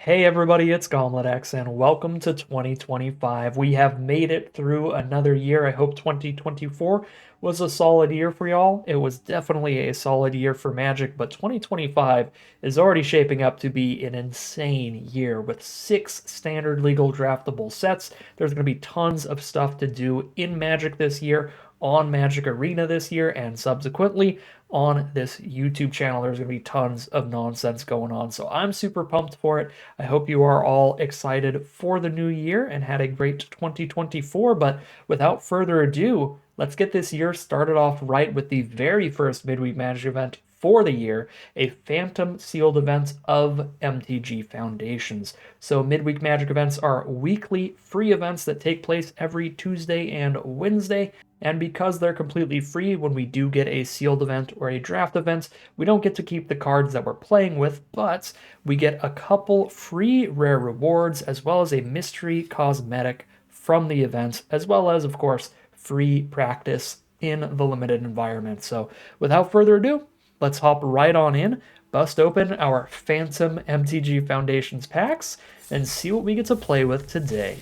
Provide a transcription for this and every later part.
Hey everybody, it's GauntletX and welcome to 2025. We have made it through another year. I hope 2024 was a solid year for y'all. It was definitely a solid year for Magic, but 2025 is already shaping up to be an insane year with 6 standard legal draftable sets. There's going to be tons of stuff to do in Magic this year, on Magic Arena this year, and subsequently on this YouTube channel. There's going to be tons of nonsense going on. So I'm super pumped for it. I hope you are all excited for the new year and had a great 2024. But without further ado, let's get this year started off right with the very first Midweek Magic event for the year, a Phantom Sealed event of MTG Foundations. So Midweek Magic events are weekly free events that take place every Tuesday and Wednesday. And because they're completely free, when we do get a sealed event or a draft event, we don't get to keep the cards that we're playing with, but we get a couple free rare rewards as well as a mystery cosmetic from the event, as well as, of course, free practice in the limited environment. So without further ado, let's hop right on in, bust open our Phantom MTG Foundations packs, and see what we get to play with today.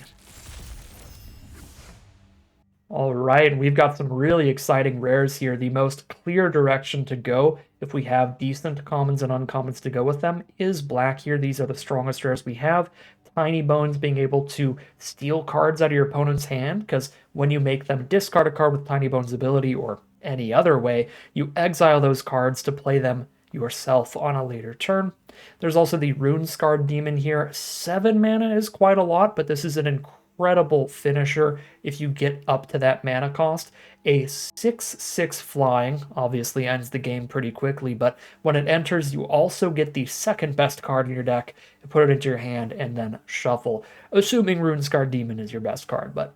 All right, we've got some really exciting rares here. The most clear direction to go, if we have decent commons and uncommons to go with them, is black here. These are the strongest rares we have. Tiny Bones being able to steal cards out of your opponent's hand, because when you make them discard a card with Tiny Bones ability or any other way, you exile those cards to play them yourself on a later turn. There's also the Rune Scarred Demon here. 7 mana is quite a lot, but this is an incredible finisher if you get up to that mana cost. A 6/6 flying obviously ends the game pretty quickly, but when it enters, you also get the second best card in your deck, put it into your hand, and then shuffle, assuming Rune Scarred Demon is your best card, but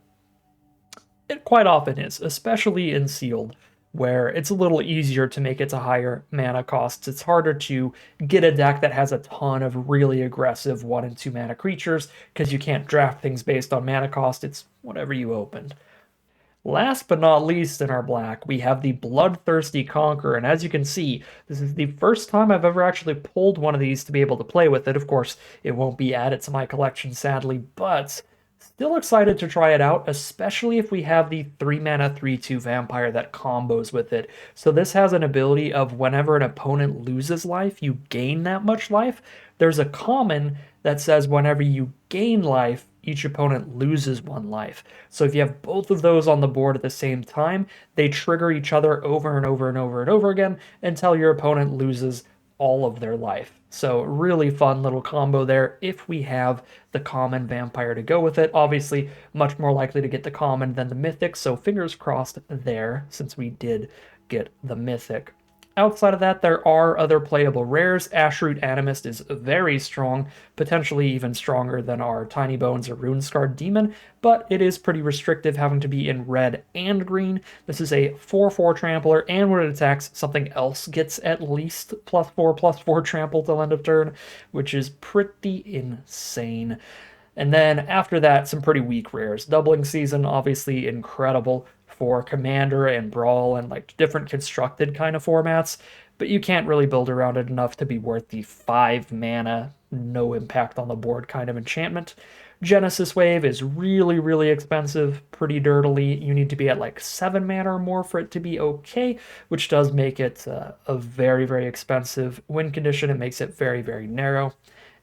it quite often is, especially in Sealed, where it's a little easier to make it to higher mana costs. It's harder to get a deck that has a ton of really aggressive 1 and 2 mana creatures, because you can't draft things based on mana cost. It's whatever you opened. Last but not least in our black, we have the Bloodthirsty Conqueror, and as you can see, this is the first time I've ever actually pulled one of these to be able to play with it. Of course, it won't be added to my collection, sadly, but still excited to try it out, especially if we have the 3 mana 3/2 vampire that combos with it. So this has an ability of whenever an opponent loses life, you gain that much life. There's a common that says whenever you gain life, each opponent loses 1 life. So if you have both of those on the board at the same time, they trigger each other over and over and over and over again until your opponent loses all of their life. So really fun little combo there if we have the common vampire to go with it. Obviously, much more likely to get the common than the mythic, so fingers crossed there since we did get the mythic. Outside of that, there are other playable rares. Ashroot Animist is very strong, potentially even stronger than our Tiny Bones or Rune Scarred Demon, but it is pretty restrictive, having to be in red and green. This is a 4/4 trampler, and when it attacks, something else gets at least +4/+4 trample till end of turn, which is pretty insane. And then after that, some pretty weak rares. Doubling Season, obviously incredible for Commander and Brawl and like different constructed kind of formats, but you can't really build around it enough to be worth the 5 mana, no impact on the board kind of enchantment. Genesis Wave is really, really expensive, pretty dirtily. You need to be at like 7 mana or more for it to be okay, which does make it a very, very expensive win condition. It makes it very, very narrow.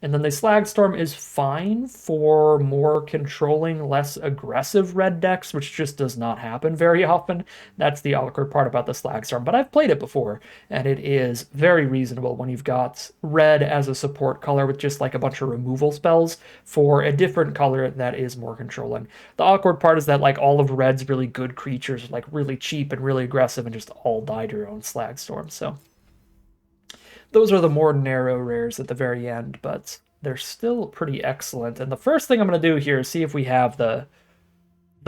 And then the Slagstorm is fine for more controlling, less aggressive red decks, which just does not happen very often. That's the awkward part about the Slagstorm, but I've played it before, and it is very reasonable when you've got red as a support color with just like a bunch of removal spells for a different color that is more controlling. The awkward part is that like all of red's really good creatures are like really cheap and really aggressive and just all die to your own Slagstorm, so those are the more narrow rares at the very end, but they're still pretty excellent. And the first thing I'm going to do here is see if we have the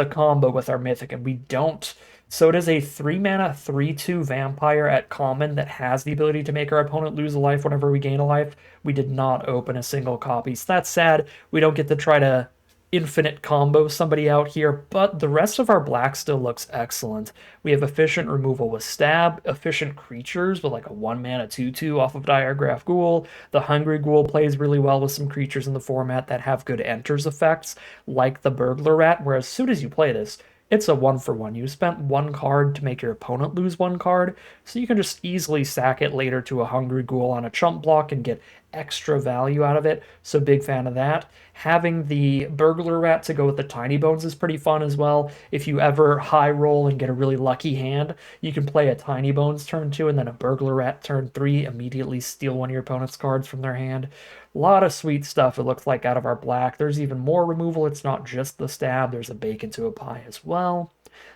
combo with our mythic, and we don't. So it is a 3 mana 3/2 vampire at common that has the ability to make our opponent lose a life whenever we gain a life. We did not open a single copy, so that's sad. We don't get to try to infinite combo somebody out here, but the rest of our black still looks excellent. We have efficient removal with stab, efficient creatures with like a 1-mana 2/2 off of Diregraph Ghoul. The Hungry Ghoul plays really well with some creatures in the format that have good enters effects, like the Burglar Rat, where as soon as you play this, it's a 1-for-1. You spent 1 card to make your opponent lose 1 card, so you can just easily sack it later to a Hungry Ghoul on a chump block and get extra value out of it, so big fan of that. Having the Burglar Rat to go with the Tiny Bones is pretty fun as well. If you ever high roll and get a really lucky hand, you can play a Tiny Bones turn 2 and then a Burglar Rat turn 3, immediately steal one of your opponent's cards from their hand. A lot of sweet stuff, it looks like, out of our black. There's even more removal. It's not just the stab. There's a bake into a pie as well.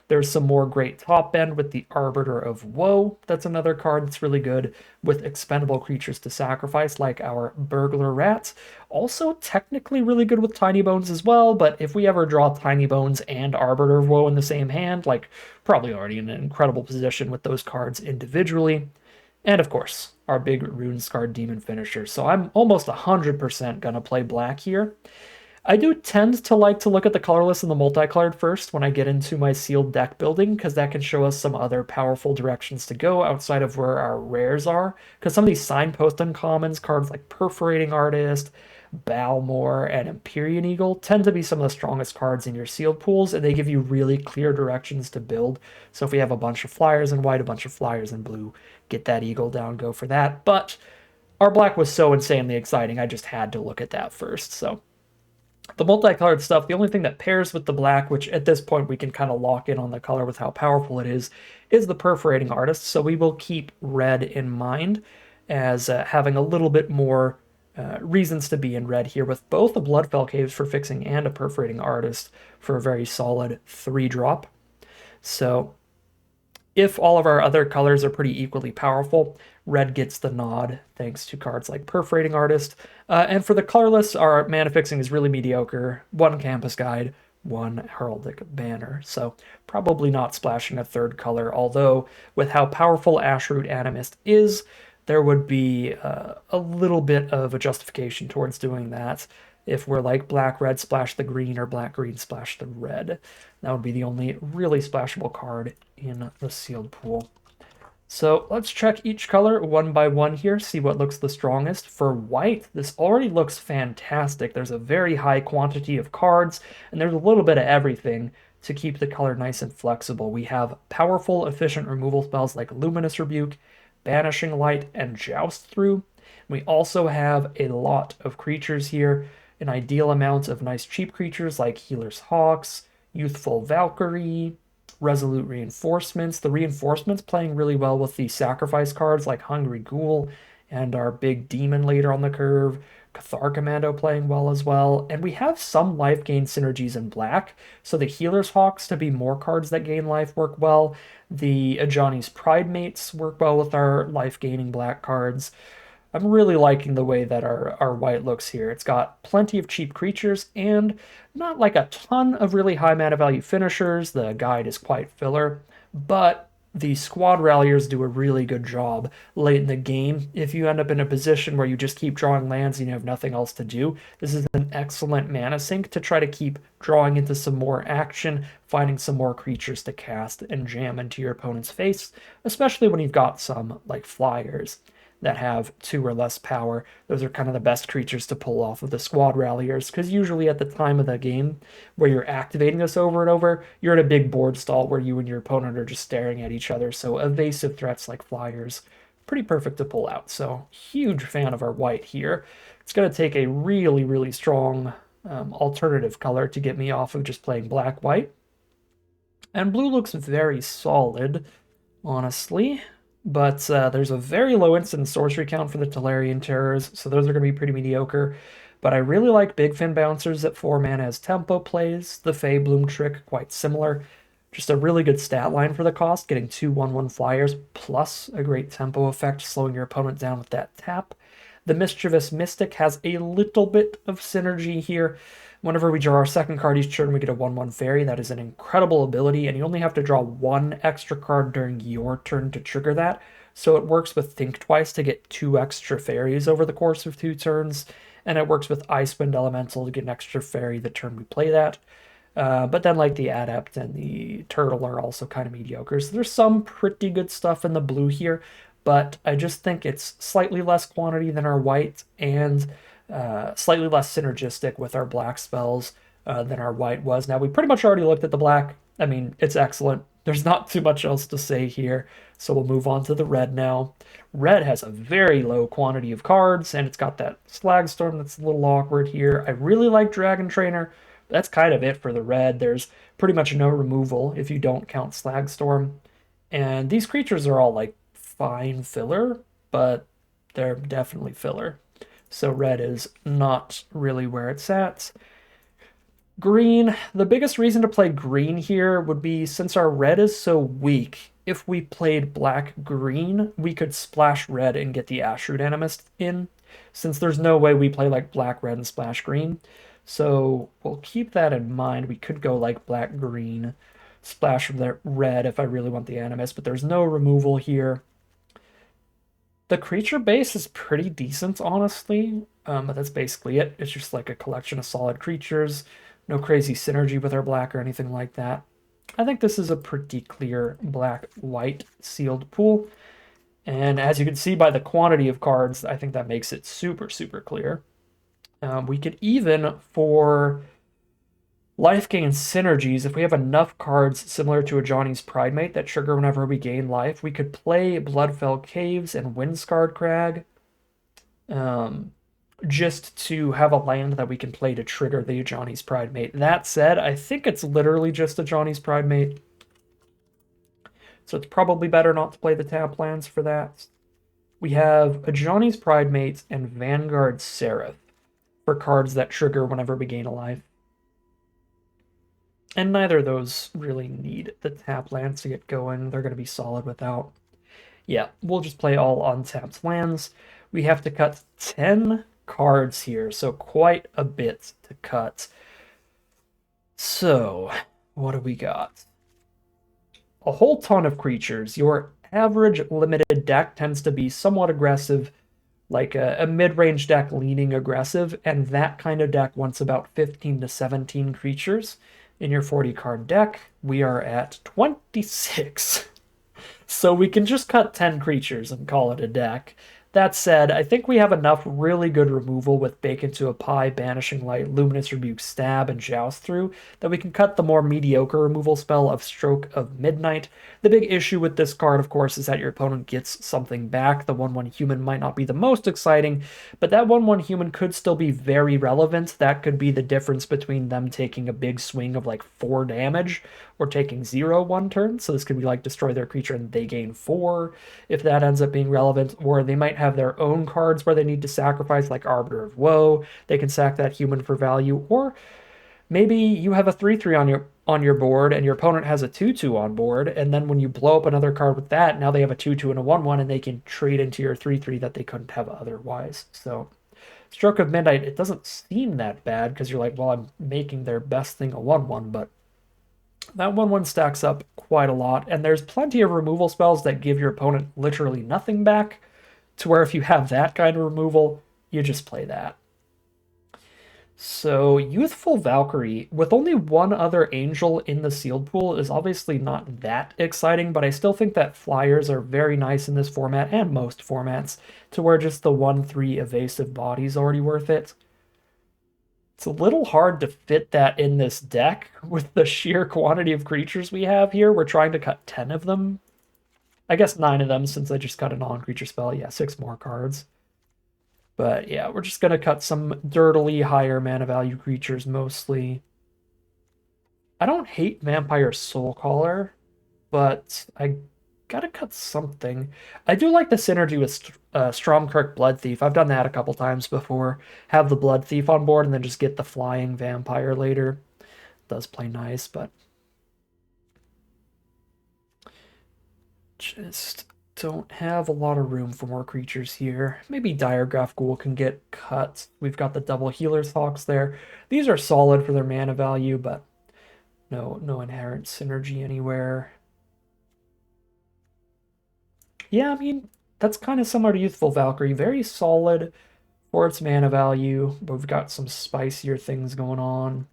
There's some more great top end with the Arbiter of Woe. That's another card that's really good with expendable creatures to sacrifice, like our Burglar Rat. Also technically really good with Tiny Bones as well, but if we ever draw Tiny Bones and Arbiter of Woe in the same hand, like, probably already in an incredible position with those cards individually. And of course, our big Runescarred Demon finisher. So I'm almost 100% gonna play black here. I do tend to like to look at the colorless and the multicolored first when I get into my sealed deck building, because that can show us some other powerful directions to go outside of where our rares are. Because some of these signpost uncommons, cards like Perforating Artist, Balmor, and Empyrean Eagle tend to be some of the strongest cards in your sealed pools, and they give you really clear directions to build. So if we have a bunch of flyers in white, a bunch of flyers in blue, get that eagle down, go for that. But our black was so insanely exciting, I just had to look at that first. So the multicolored stuff, the only thing that pairs with the black, which at this point we can kind of lock in on the color with how powerful it is the Perforating Artist. So we will keep red in mind as having a little bit more reasons to be in red here, with both a Bloodfell Caves for fixing and a Perforating Artist for a very solid 3-drop. So if all of our other colors are pretty equally powerful, red gets the nod thanks to cards like Perforating Artist. And for the colorless, our mana fixing is really mediocre. 1 Campus Guide, 1 Heraldic Banner. So probably not splashing a third color, although with how powerful Ashroot Animist is, there would be a little bit of a justification towards doing that. If we're like black-red, splash the green, or black-green, splash the red. That would be the only really splashable card in the sealed pool. So let's check each color one by one here, see what looks the strongest. For white, this already looks fantastic. There's a very high quantity of cards, and there's a little bit of everything to keep the color nice and flexible. We have powerful, efficient removal spells like Luminous Rebuke, Banishing Light, and Joust Through. We also have a lot of creatures here, an ideal amount of nice cheap creatures like Healer's Hawks, Youthful Valkyrie, Resolute Reinforcements. The reinforcements playing really well with the sacrifice cards like Hungry Ghoul and our big demon later on the curve. Cathar Commando playing well as well. And we have some life gain synergies in black, so the Healer's Hawks to be more cards that gain life work well. The Ajani's Pride Mates work well with our life gaining black cards. I'm really liking the way that our white looks here. It's got plenty of cheap creatures and not like a ton of really high mana value finishers. The guide is quite filler, but the squad ralliers do a really good job late in the game. If you end up in a position where you just keep drawing lands and you have nothing else to do, this is an excellent mana sink to try to keep drawing into some more action, finding some more creatures to cast and jam into your opponent's face, especially when you've got some like flyers that have 2 or less power. Those are kind of the best creatures to pull off of the squad ralliers, because usually at the time of the game where you're activating this over and over, you're in a big board stall where you and your opponent are just staring at each other, so evasive threats like flyers, pretty perfect to pull out. So huge fan of our white here. It's going to take a really, really strong alternative color to get me off of just playing black-white. And blue looks very solid, honestly. But there's a very low instant sorcery count for the Tolarian Terrors, so those are going to be pretty mediocre. But I really like Big Fin Bouncers at 4 mana as tempo plays. The Fey Bloom Trick, quite similar. Just a really good stat line for the cost, getting 2 1/1 flyers, plus a great tempo effect, slowing your opponent down with that tap. The Mischievous Mystic has a little bit of synergy here. Whenever we draw our second card each turn, we get a 1/1 fairy. That is an incredible ability, and you only have to draw 1 extra card during your turn to trigger that. So it works with Think Twice to get 2 extra fairies over the course of 2 turns. and it works with Icewind Elemental to get an extra fairy the turn we play that. But then like the Adept and the Turtle are also kind of mediocre. So there's some pretty good stuff in the blue here, but I just think it's slightly less quantity than our white and slightly less synergistic with our black spells than our white was. Now, we pretty much already looked at the black. I mean, it's excellent. There's not too much else to say here, so we'll move on to the red now. Red has a very low quantity of cards, and it's got that Slagstorm that's a little awkward here. I really like Dragon Trainer. That's kind of it for the red. There's pretty much no removal if you don't count Slagstorm. And these creatures are all like fine filler, but they're definitely filler. So red is not really where it's at. Green, the biggest reason to play green here would be since our red is so weak, if we played black-green, we could splash red and get the Ashroot Animist in, since there's no way we play like black-red and splash green. So we'll keep that in mind. We could go like black-green, splash red if I really want the Animist, but there's no removal here. The creature base is pretty decent, honestly, but that's basically it. It's just like a collection of solid creatures. No crazy synergy with our black or anything like that. I think this is a pretty clear black-white sealed pool. And as you can see by the quantity of cards, I think that makes it super, super clear. We could even, for life gain synergies, if we have enough cards similar to a Johnny's Pridemate that trigger whenever we gain life, we could play Bloodfell Caves and Windscarred Crag. Just to have a land that we can play to trigger the Johnny's Pridemate. That said, I think it's literally just a Johnny's Pridemate. So it's probably better not to play the tap lands for that. We have a Johnny's Pridemate and Vanguard Seraph for cards that trigger whenever we gain a life. And neither of those really need the tap lands to get going. They're going to be solid without. Yeah, we'll just play all untapped lands. We have to cut 10 cards here, so quite a bit to cut. So, what do we got? A whole ton of creatures. Your average limited deck tends to be somewhat aggressive, like a mid-range deck leaning aggressive, and that kind of deck wants about 15 to 17 creatures. In your 40-card deck, we are at 26. So we can just cut 10 creatures and call it a deck. That said, I think we have enough really good removal with Bake Into a Pie, Banishing Light, Luminous Rebuke, Stab, and Joust Through that we can cut the more mediocre removal spell of Stroke of Midnight. The big issue with this card, of course, is that your opponent gets something back. The 1/1 human might not be the most exciting, but that 1/1 human could still be very relevant. That could be the difference between them taking a big swing of like 4 damage or taking 0 one turn. So this could be like destroy their creature and they gain 4 if that ends up being relevant, or they might have their own cards where they need to sacrifice, like Arbiter of Woe. They can sack that human for value, or maybe you have a 3/3 on your board and your opponent has a 2/2 on board, and then when you blow up another card with that, now they have a 2/2 and a 1/1, and they can trade into your 3/3 that they couldn't have otherwise. So Stroke of Midnight, it doesn't seem that bad because you're like, well, I'm making their best thing a 1/1, but that 1/1 stacks up quite a lot, and there's plenty of removal spells that give your opponent literally nothing back, to where if you have that kind of removal, you just play that. So Youthful Valkyrie, with only one other angel in the sealed pool, is obviously not that exciting, but I still think that flyers are very nice in this format, and most formats, to where just the 1/3 evasive body is already worth it. It's a little hard to fit that in this deck with the sheer quantity of creatures we have here. We're trying to cut 10 of them. I guess 9 of them since I just cut a non-creature spell. Yeah, 6 more cards. But yeah, we're just going to cut some dirtily higher mana value creatures mostly. I don't hate Vampire Soulcaller, but I gotta cut something. I do like the synergy with Stromkirk Blood Thief. I've done that a couple times before. Have the Blood Thief on board and then just get the flying vampire later. Does play nice, but just don't have a lot of room for more creatures here. Maybe Diregraph Ghoul can get cut. We've got the double Healer's Hawks there. These are solid for their mana value, but no inherent synergy anywhere. Yeah, I mean, that's kind of similar to Youthful Valkyrie. Very solid for its mana value, but we've got some spicier things going on.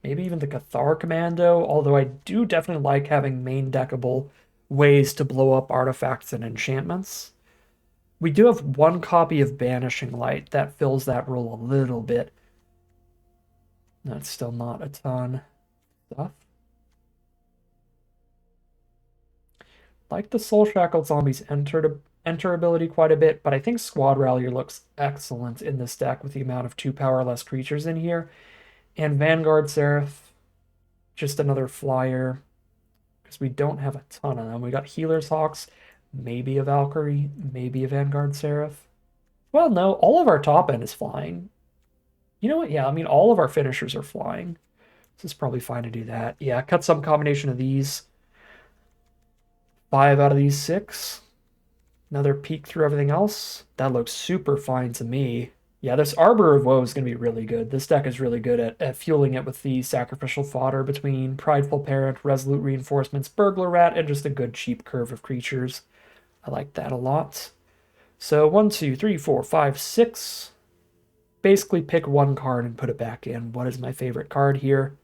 Maybe even the Cathar Commando, although I do definitely like having main deckable ways to blow up artifacts and enchantments. We do have one copy of Banishing Light that fills that role a little bit. That's still not a ton of stuff. Like the Soul Shackled Zombies enter ability quite a bit, but I think Squad Rallier looks excellent in this deck with the amount of 2 power less creatures in here. And Vanguard Seraph, just another flyer, because we don't have a ton of them. We got Healer's Hawks, maybe a Valkyrie, maybe a Vanguard Seraph. Well, no, all of our top end is flying. You know what? Yeah, I mean, all of our finishers are flying. This is probably fine to do that. Yeah, cut some combination of these. 5 out of these 6. Another peek through everything else. That looks super fine to me. Yeah, this Arbor of Woe is going to be really good. This deck is really good at fueling it with the sacrificial fodder between Prideful Parent, Resolute Reinforcements, Burglar Rat, and just a good cheap curve of creatures. I like that a lot. So 1, 2, 3, 4, 5, 6. Basically pick one card and put it back in. What is my favorite card here?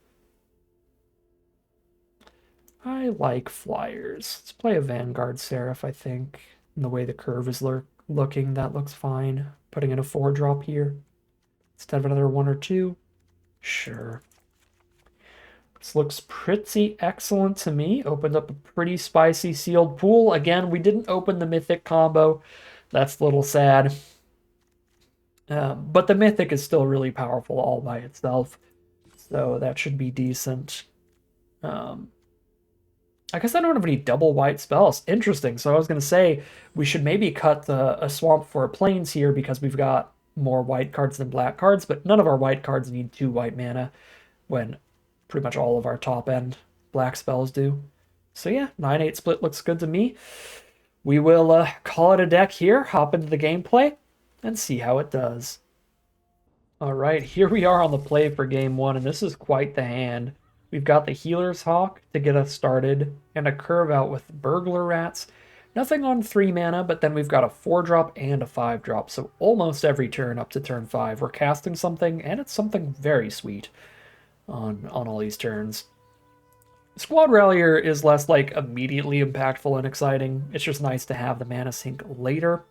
I like flyers. Let's play a Vanguard Seraph, I think. And the way the curve is looking, that looks fine. Putting in a 4-drop here instead of another 1 or 2. Sure. This looks pretty excellent to me. Opened up a pretty spicy sealed pool. Again, we didn't open the Mythic combo. That's a little sad. But the Mythic is still really powerful all by itself. So that should be decent. I guess I don't have any double white spells. Interesting. So I was going to say we should maybe cut a Swamp for Plains here because we've got more white cards than black cards, but none of our white cards need 2 white mana when pretty much all of our top end black spells do. So yeah, 9-8 split looks good to me. We will call it a deck here, hop into the gameplay, and see how it does. All right, here we are on the play for game 1, and this is quite the hand. We've got the Healer's Hawk to get us started, and a curve out with Burglar Rats. Nothing on 3 mana, but then we've got a 4-drop and a 5-drop, so almost every turn up to turn 5 we're casting something, and it's something very sweet on all these turns. Squad Rallier is less like immediately impactful and exciting. It's just nice to have the mana sink later.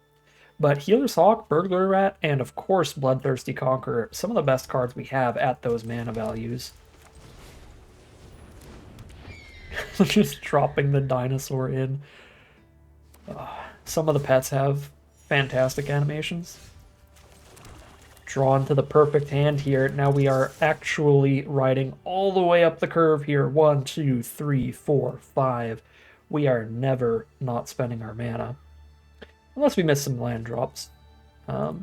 But Healer's Hawk, Burglar Rat, and of course Bloodthirsty Conqueror, some of the best cards we have at those mana values. Just dropping the dinosaur in. Some of the pets have fantastic animations. Drawn to the perfect hand here. Now we are actually riding all the way up the curve here. 1, 2, 3, 4, 5. We are never not spending our mana. Unless we miss some land drops. But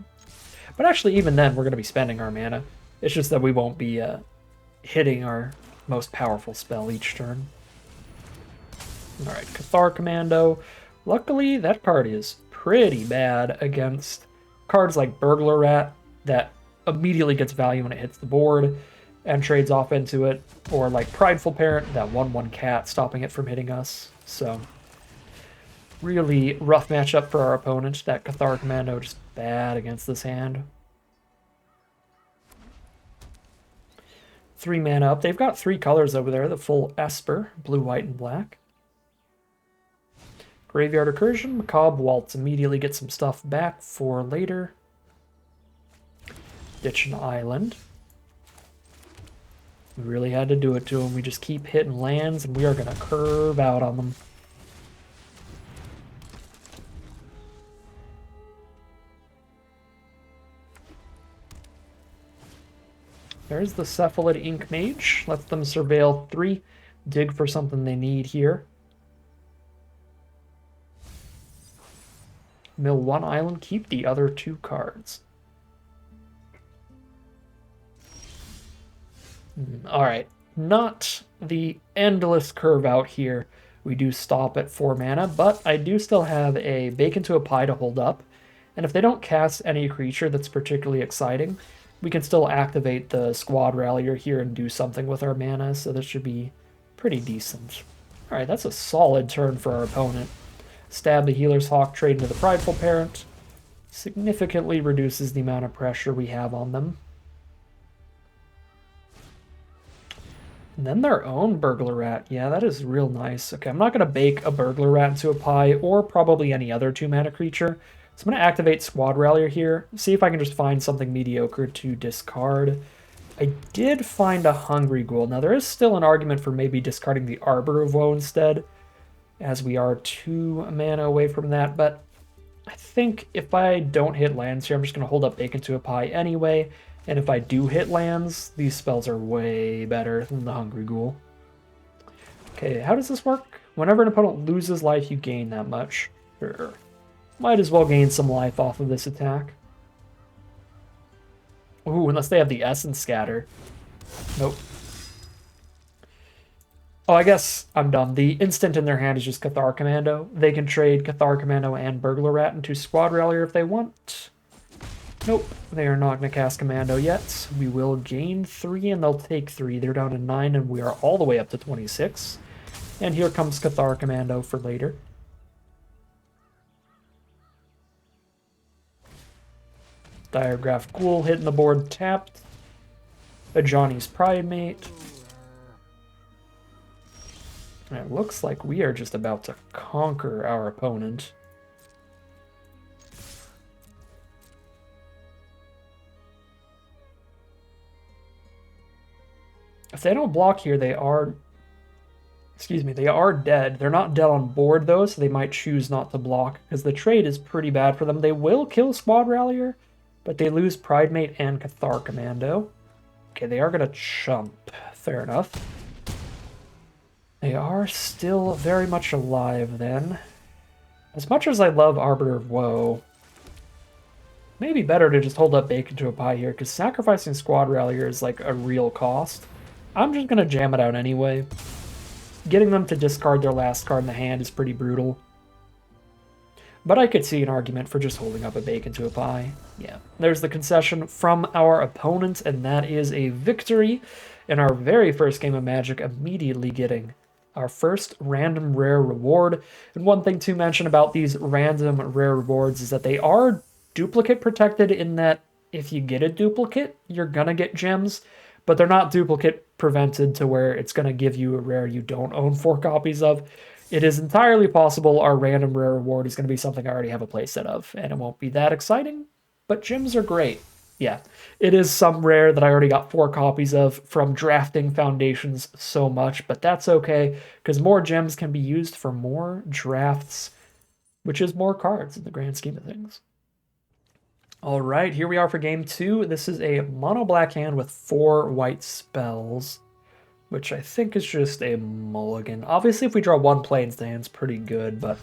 actually, even then, we're going to be spending our mana. It's just that we won't be hitting our most powerful spell each turn. Alright, Cathar Commando. Luckily, that card is pretty bad against cards like Burglar Rat that immediately gets value when it hits the board and trades off into it, or like Prideful Parent, that 1/1 cat stopping it from hitting us. So, really rough matchup for our opponent. That Cathar Commando just bad against this hand. 3 mana up. They've got 3 colors over there, the full Esper, blue, white, and black. Graveyard Recursion, Macabre Waltz, immediately get some stuff back for later. Ditch an Island. We really had to do it to him. We just keep hitting lands, and we are going to curve out on them. There's the Cephalid Ink Mage. Lets them surveil 3. Dig for something they need here. Mill 1 island, keep the other 2 cards. Alright, not the endless curve out here. We do stop at 4 mana, but I do still have a Bake into a Pie to hold up. And if they don't cast any creature that's particularly exciting, we can still activate the Squad Rallier here and do something with our mana, so this should be pretty decent. Alright, that's a solid turn for our opponent. Stab the Healer's Hawk, trade into the Prideful Parent. Significantly reduces the amount of pressure we have on them. And then their own Burglar Rat. Yeah, that is real nice. Okay, I'm not going to bake a Burglar Rat into a pie, or probably any other 2-mana creature. So I'm going to activate Squad Rallier here, see if I can just find something mediocre to discard. I did find a Hungry Ghoul. Now, there is still an argument for maybe discarding the Arbor of Woe instead, as we are 2 mana away from that, but I think if I don't hit lands here, I'm just going to hold up Bake into a Pie anyway. And if I do hit lands, these spells are way better than the Hungry Ghoul. Okay, how does this work? Whenever an opponent loses life, you gain that much. Sure. Might as well gain some life off of this attack. Ooh, unless they have the Essence Scatter. Nope. Oh, I guess I'm dumb. The instant in their hand is just Cathar Commando. They can trade Cathar Commando and Burglar Rat into Squad Rallier if they want. Nope, they are not going to cast Commando yet. We will gain 3 and they'll take 3. They're down to 9 and we are all the way up to 26. And here comes Cathar Commando for later. Diregraph Ghoul hitting the board tapped. A Johnny's Pridemate. And it looks like we are just about to conquer our opponent. If they don't block here, they are... Excuse me, they are dead. They're not dead on board, though, so they might choose not to block, because the trade is pretty bad for them. They will kill Squad Rallier, but they lose Pridemate and Cathar Commando. Okay, they are going to chump. Fair enough. They are still very much alive, then. As much as I love Arbiter of Woe, maybe better to just hold up Bake into a Pie here, because sacrificing Squad Rallier is like a real cost. I'm just going to jam it out anyway. Getting them to discard their last card in the hand is pretty brutal. But I could see an argument for just holding up a Bake into a Pie. Yeah, there's the concession from our opponent, and that is a victory in our very first game of Magic, immediately getting our first random rare reward. And one thing to mention about these random rare rewards is that they are duplicate protected, in that if you get a duplicate, you're gonna get gems, but they're not duplicate prevented to where it's gonna give you a rare you don't own 4 copies of. It is entirely possible our random rare reward is gonna be something I already have a playset of, and it won't be that exciting, but gems are great. Yeah, it is some rare that I already got 4 copies of from drafting Foundations so much, but that's okay, because more gems can be used for more drafts, which is more cards in the grand scheme of things. All right, here we are for game 2. This is a mono black hand with 4 white spells, which I think is just a mulligan. Obviously, if we draw 1 plains, the hand's pretty good, but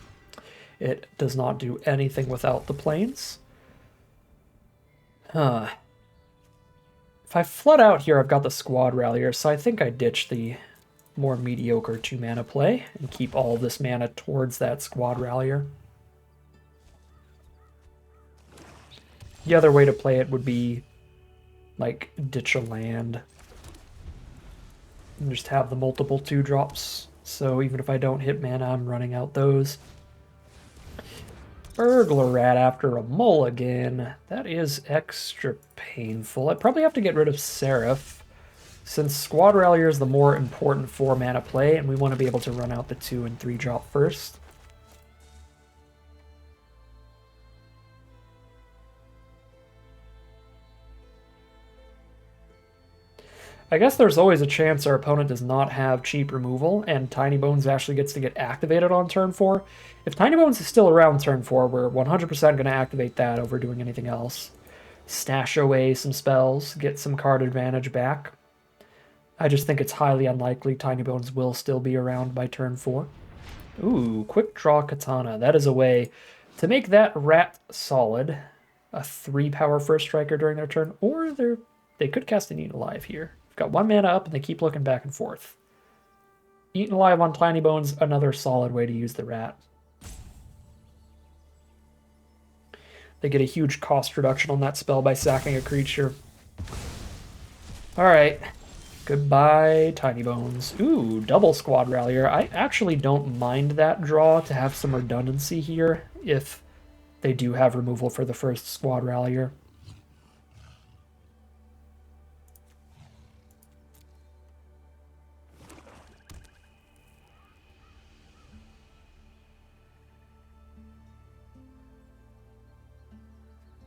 it does not do anything without the plains. Huh. If I flood out here, I've got the Squad Rallier, so I think I ditch the more mediocre 2-mana play and keep all of this mana towards that Squad Rallier. The other way to play it would be, like, ditch a land and just have the multiple 2-drops. So even if I don't hit mana, I'm running out those. Burglar Rat after a mulligan. That is extra painful. I'd probably have to get rid of Seraph, since Squad Rallier is the more important 4-mana play, and we want to be able to run out the 2 and 3-drop first. I guess there's always a chance our opponent does not have cheap removal, and Tiny Bones actually gets to get activated on turn 4. If Tiny Bones is still around turn 4, we're 100% going to activate that over doing anything else. Stash away some spells, get some card advantage back. I just think it's highly unlikely Tiny Bones will still be around by turn 4. Ooh, Quick Draw Katana. That is a way to make that rat solid. A 3-power first striker during their turn, or they could cast an Eaten Alive here. Got 1 mana up, and they keep looking back and forth. Eaten Alive on Tiny Bones, another solid way to use the rat. They get a huge cost reduction on that spell by sacking a creature. Alright. Goodbye, Tiny Bones. Ooh, double Squad Rallier. I actually don't mind that draw to have some redundancy here if they do have removal for the first Squad Rallier.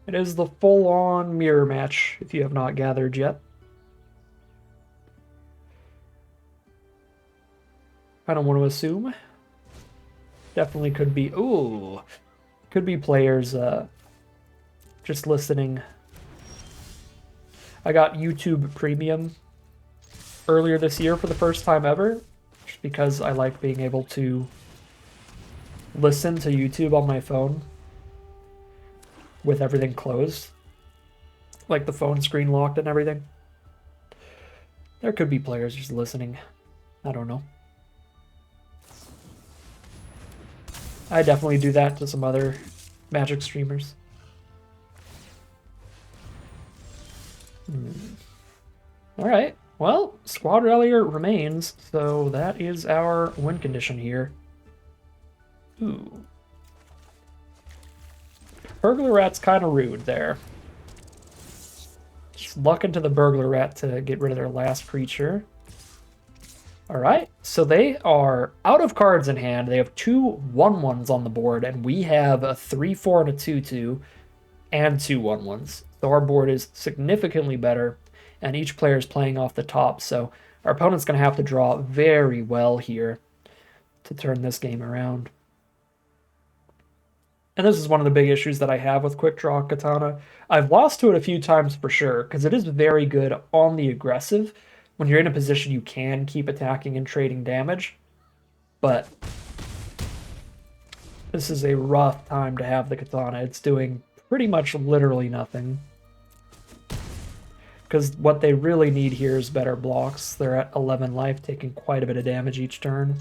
It is the full-on mirror match, if you have not gathered yet. I don't want to assume. Definitely could be... Ooh! Could be players just listening. I got YouTube Premium earlier this year for the first time ever, just because I like being able to listen to YouTube on my phone with everything closed, like the phone screen locked and everything. There could be players just listening. I don't know. I definitely do that to some other Magic streamers. Alright, well, Squad Rallier remains, so that is our win condition here. Ooh. Burglar Rat's kind of rude there. Just luck into the Burglar Rat to get rid of their last creature. Alright, so they are out of cards in hand. They have 2 1/1s on the board, and we have a 3/4 and a 2/2, and 2 1/1s. So our board is significantly better, and each player is playing off the top, so our opponent's going to have to draw very well here to turn this game around. And this is one of the big issues that I have with Quick Draw Katana. I've lost to it a few times for sure, because it is very good on the aggressive. When you're in a position you can keep attacking and trading damage. But this is a rough time to have the Katana. It's doing pretty much literally nothing. Because what they really need here is better blocks. They're at 11 life, taking quite a bit of damage each turn.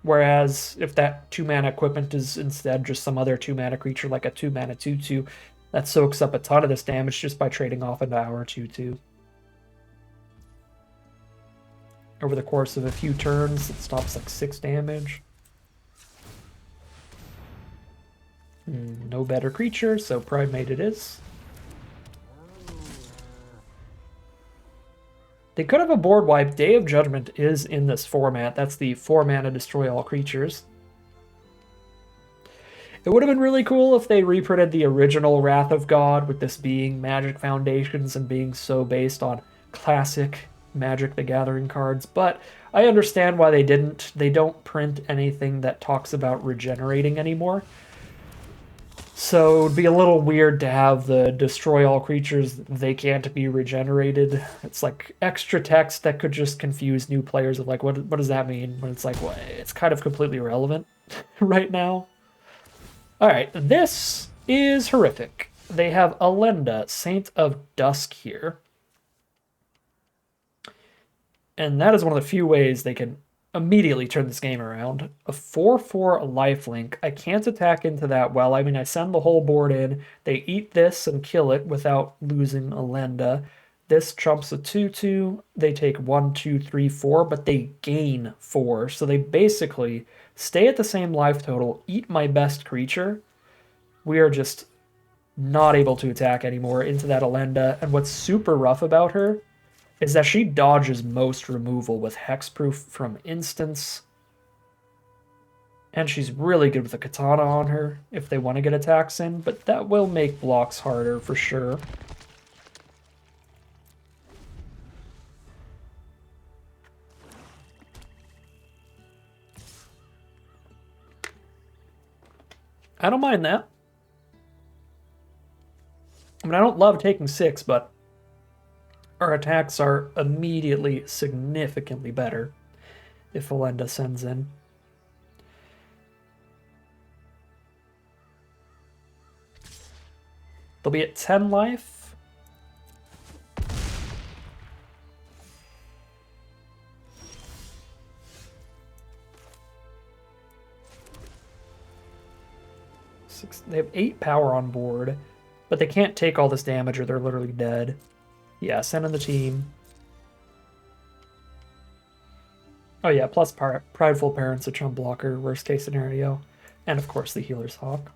Whereas if that 2-mana equipment is instead just some other 2-mana creature like a 2-mana 2/2, that soaks up a ton of this damage just by trading off into our 2/2. Over the course of a few turns, it stops like 6 damage. No better creature, so Primate it is. They could have a board wipe. Day of Judgment is in this format. That's the 4-mana destroy all creatures. It would have been really cool if they reprinted the original Wrath of God, with this being Magic Foundations and being so based on classic Magic the Gathering cards, but I understand why they didn't. They don't print anything that talks about regenerating anymore. So it would be a little weird to have the destroy all creatures, they can't be regenerated. It's like extra text that could just confuse new players of like, what does that mean? When it's like, well, it's kind of completely irrelevant right now. Alright, this is horrific. They have Alenda, Saint of Dusk here. And that is one of the few ways they can immediately turn this game around. A 4/4 lifelink. I can't attack into that well. I mean, I send the whole board in. They eat this and kill it without losing Alenda. This trumps a 2/2. They take 1, 2, 3, 4, but they gain 4. So they basically stay at the same life total, eat my best creature. We are just not able to attack anymore into that Alenda. And what's super rough about her is that she dodges most removal with hexproof from instants. And she's really good with a katana on her if they want to get attacks in, but that will make blocks harder for sure. I don't mind that. I mean, I don't love taking 6, but our attacks are immediately significantly better if Alenda sends in. They'll be at 10 life. 6. They have 8 power on board, but they can't take all this damage or they're literally dead. Yeah, send in the team. Oh yeah, plus Prideful Parents, a chump blocker, worst case scenario. And of course the Healer's Hawk.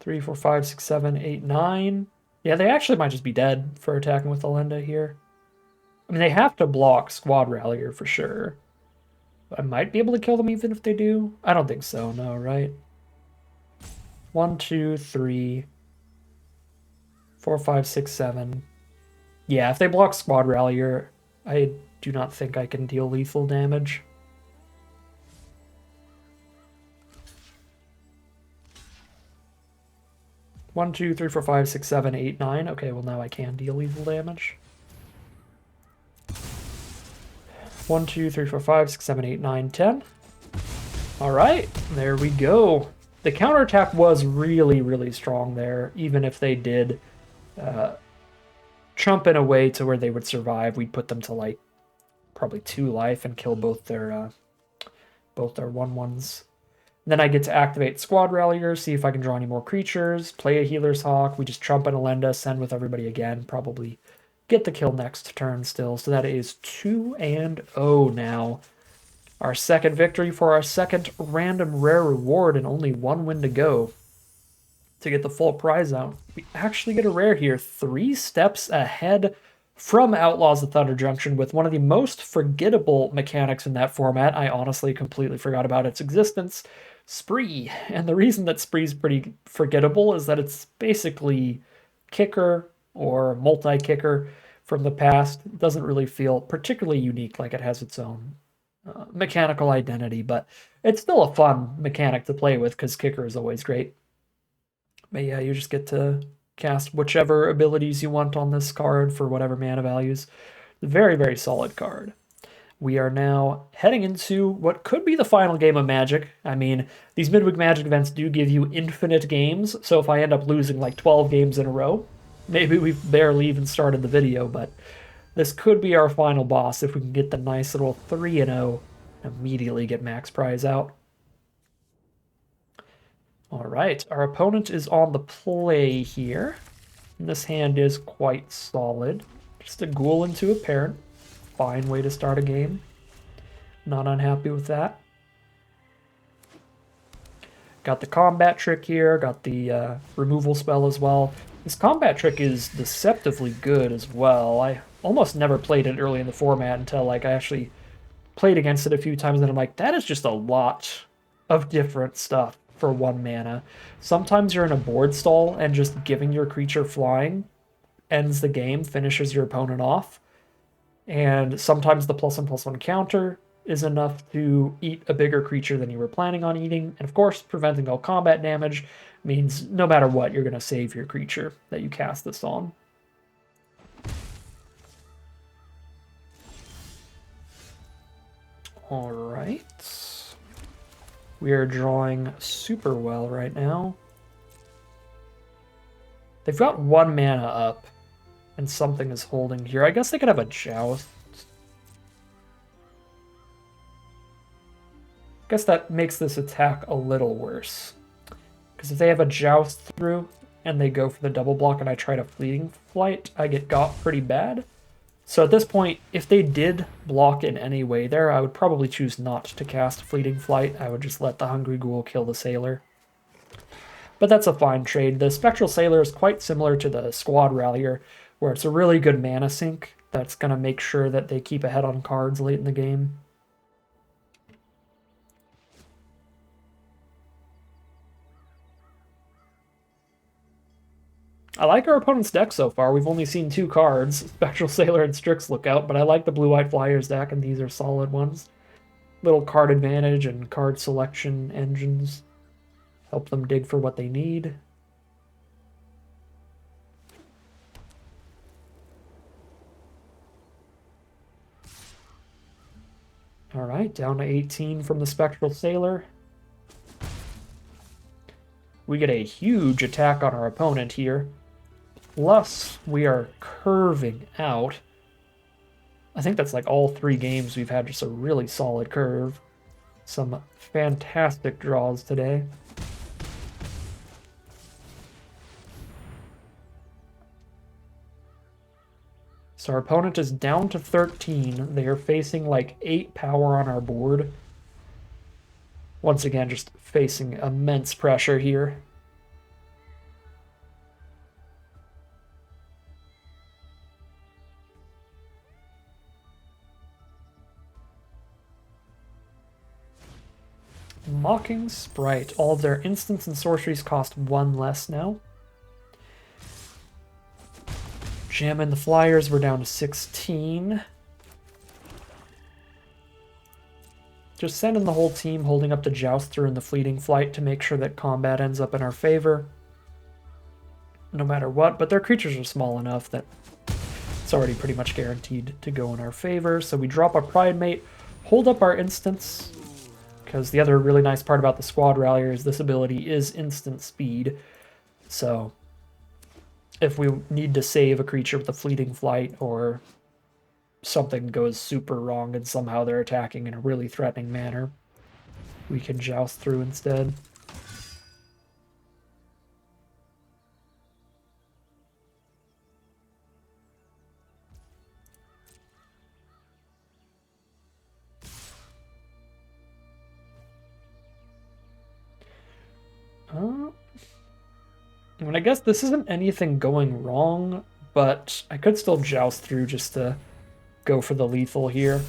Three, four, five, six, seven, eight, 9. Yeah, they actually might just be dead for attacking with Elenda here. I mean, they have to block Squad Rallier for sure. I might be able to kill them even if they do. I don't think so, no, right? 1, 2, 3, 4, 5, 6, 7. Yeah, if they block Squad Rallier, I do not think I can deal lethal damage. One, 2, 3, 4, 5, 6, 7, 8, 9. Okay, well now I can deal lethal damage. 1, 2, 3, 4, 5, 6, 7, 8, 9, 10. Alright, there we go. The counterattack was really, really strong there, even if they did chump in a way to where they would survive. We'd put them to like probably 2 life and kill both their 1/1s. Then I get to activate Squad Rallier, see if I can draw any more creatures, play a Healer's Hawk, we just chump in Elenda, send with everybody again, probably get the kill next turn still. So that is 2-0 now. Our second victory for our second random rare reward and only 1 win to go to get the full prize out. We actually get a rare here, 3 steps ahead from Outlaws of Thunder Junction with one of the most forgettable mechanics in that format. I honestly completely forgot about its existence. Spree. And the reason that Spree's pretty forgettable is that it's basically kicker or multi-kicker from the past. It doesn't really feel particularly unique, like it has its own mechanical identity, but it's still a fun mechanic to play with because kicker is always great. But yeah, you just get to cast whichever abilities you want on this card for whatever mana values. Very, very solid card. We are now heading into what could be the final game of Magic. I mean, these Midweek Magic events do give you infinite games, so if I end up losing like 12 games in a row, maybe we've barely even started the video, but this could be our final boss if we can get the nice little 3-0 and immediately get max prize out. All right, our opponent is on the play here. And this hand is quite solid. Just a ghoul into a parent. Fine way to start a game. Not unhappy with that. Got the combat trick here, got the removal spell as well. This combat trick is deceptively good as well. I almost never played it early in the format until like I actually played against it a few times and I'm like, that is just a lot of different stuff for 1 mana. Sometimes you're in a board stall and just giving your creature flying ends the game, finishes your opponent off. And sometimes the +1/+1 counter is enough to eat a bigger creature than you were planning on eating. And of course, preventing all combat damage means no matter what, you're going to save your creature that you cast this on. All right. We are drawing super well right now. They've got 1 mana up, and something is holding here. I guess they could have a Joust. I guess that makes this attack a little worse. Because if they have a Joust through, and they go for the double block and I try to Fleeting Flight, I get got pretty bad. So at this point, if they did block in any way there, I would probably choose not to cast Fleeting Flight. I would just let the Hungry Ghoul kill the Sailor. But that's a fine trade. The Spectral Sailor is quite similar to the Squad Rallier, where it's a really good mana sink that's going to make sure that they keep ahead on cards late in the game. I like our opponent's deck so far. We've only seen 2 cards, Spectral Sailor and Strix Lookout, but I like the Blue-White Flyers deck, and these are solid ones. Little card advantage and card selection engines help them dig for what they need. All right, down to 18 from the Spectral Sailor. We get a huge attack on our opponent here. Plus, we are curving out. I think that's like all 3 games we've had just a really solid curve. Some fantastic draws today. So our opponent is down to 13. They are facing like 8 power on our board. Once again, just facing immense pressure here. Mocking Sprite. All of their instants and sorceries cost 1 less now. Jamming the Flyers, we're down to 16. Just sending the whole team, holding up the Jouster and the Fleeting Flight to make sure that combat ends up in our favor. No matter what, but their creatures are small enough that it's already pretty much guaranteed to go in our favor. So we drop our Pridemate, hold up our instants, because the other really nice part about the Squad Rallier is this ability is instant speed. So if we need to save a creature with a Fleeting Flight or something goes super wrong and somehow they're attacking in a really threatening manner, we can joust through instead. I mean, I guess this isn't anything going wrong, but I could still joust through just to go for the lethal here.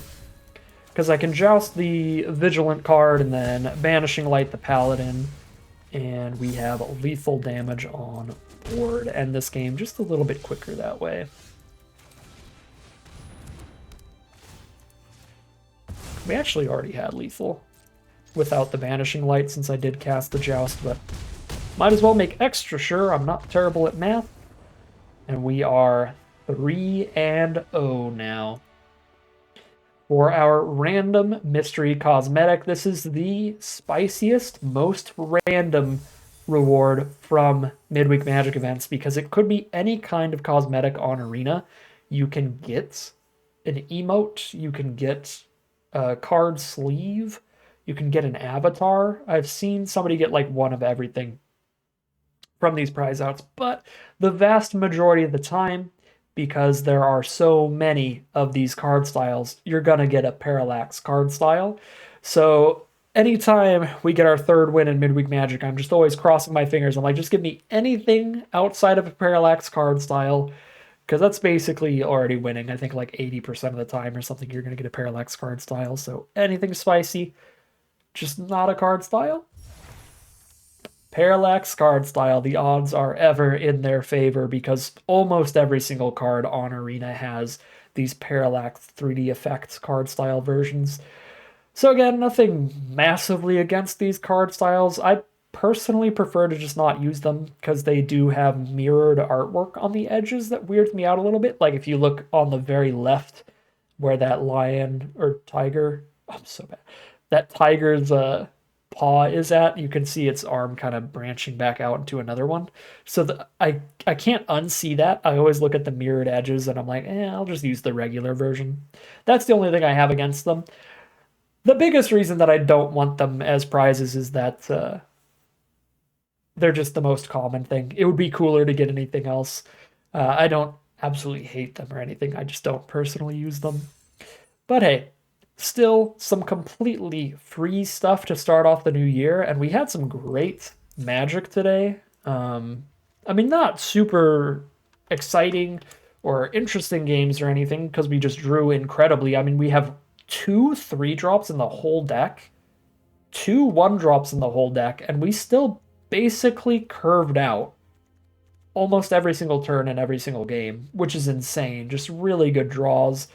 Because I can joust the Vigilant card and then Banishing Light the Paladin, and we have lethal damage on board. End this game just a little bit quicker that way. We actually already had lethal without the Banishing Light since I did cast the Joust, but might as well make extra sure I'm not terrible at math. And we are 3-0 now. For our random mystery cosmetic, this is the spiciest, most random reward from Midweek Magic Events because it could be any kind of cosmetic on Arena. You can get an emote, you can get a card sleeve, you can get an avatar. I've seen somebody get like one of everything from these prize outs, but the vast majority of the time, because there are so many of these card styles, you're gonna get a Parallax card style. So anytime we get our 3rd win in Midweek Magic, I'm just always crossing my fingers. I'm like, just give me anything outside of a Parallax card style, because that's basically already winning. I think like 80% of the time or something, you're gonna get a Parallax card style. So anything spicy, just not a card style. Parallax card style, the odds are ever in their favor because almost every single card on Arena has these Parallax 3D effects card style versions. So again, nothing massively against these card styles. I personally prefer to just not use them because they do have mirrored artwork on the edges that weirds me out a little bit. Like if you look on the very left where that lion or tiger, I'm so bad, that tiger's paw is at, you can see its arm kind of branching back out into another one. So I can't unsee that. I always look at the mirrored edges and I'm like, I'll just use the regular version. That's the only thing I have against them. The biggest reason that I don't want them as prizes is that they're just the most common thing. It would be cooler to get anything else. I don't absolutely hate them or anything. I just don't personally use them. But hey, still some completely free stuff to start off the new year, and we had some great Magic today. I mean, not super exciting or interesting games or anything because we just drew incredibly. I mean, we have 2 3-drops in the whole deck, 2 1-drops in the whole deck, and we still basically curved out almost every single turn in every single game, which is insane. Just really good draws.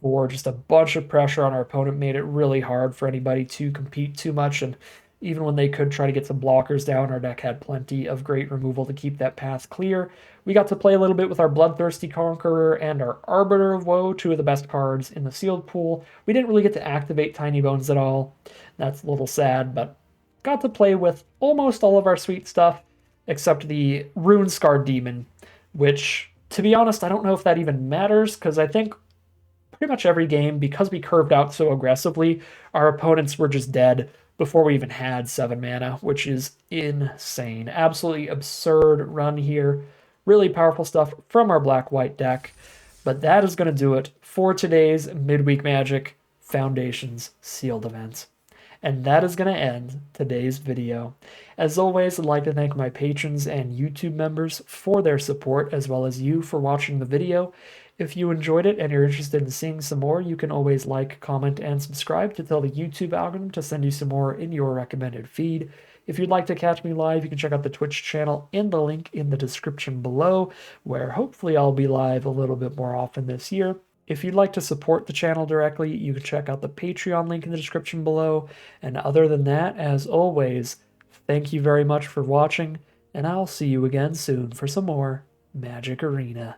Or just a bunch of pressure on our opponent made it really hard for anybody to compete too much, and even when they could try to get some blockers down, our deck had plenty of great removal to keep that path clear. We got to play a little bit with our Bloodthirsty Conqueror and our Arbiter of Woe, 2 of the best cards in the sealed pool. We didn't really get to activate Tiny Bones at all. That's a little sad, but got to play with almost all of our sweet stuff, except the Rune Scarred Demon, which, to be honest, I don't know if that even matters, because I think pretty much every game, because we curved out so aggressively, our opponents were just dead before we even had 7 mana, which is insane. Absolutely absurd run here. Really powerful stuff from our black-white deck. But that is going to do it for today's Midweek Magic Foundations Sealed Event. And that is going to end today's video. As always, I'd like to thank my patrons and YouTube members for their support, as well as you for watching the video. If you enjoyed it and you're interested in seeing some more, you can always like, comment, and subscribe to tell the YouTube algorithm to send you some more in your recommended feed. If you'd like to catch me live, you can check out the Twitch channel in the link in the description below, where hopefully I'll be live a little bit more often this year. If you'd like to support the channel directly, you can check out the Patreon link in the description below. And other than that, as always, thank you very much for watching, and I'll see you again soon for some more Magic Arena.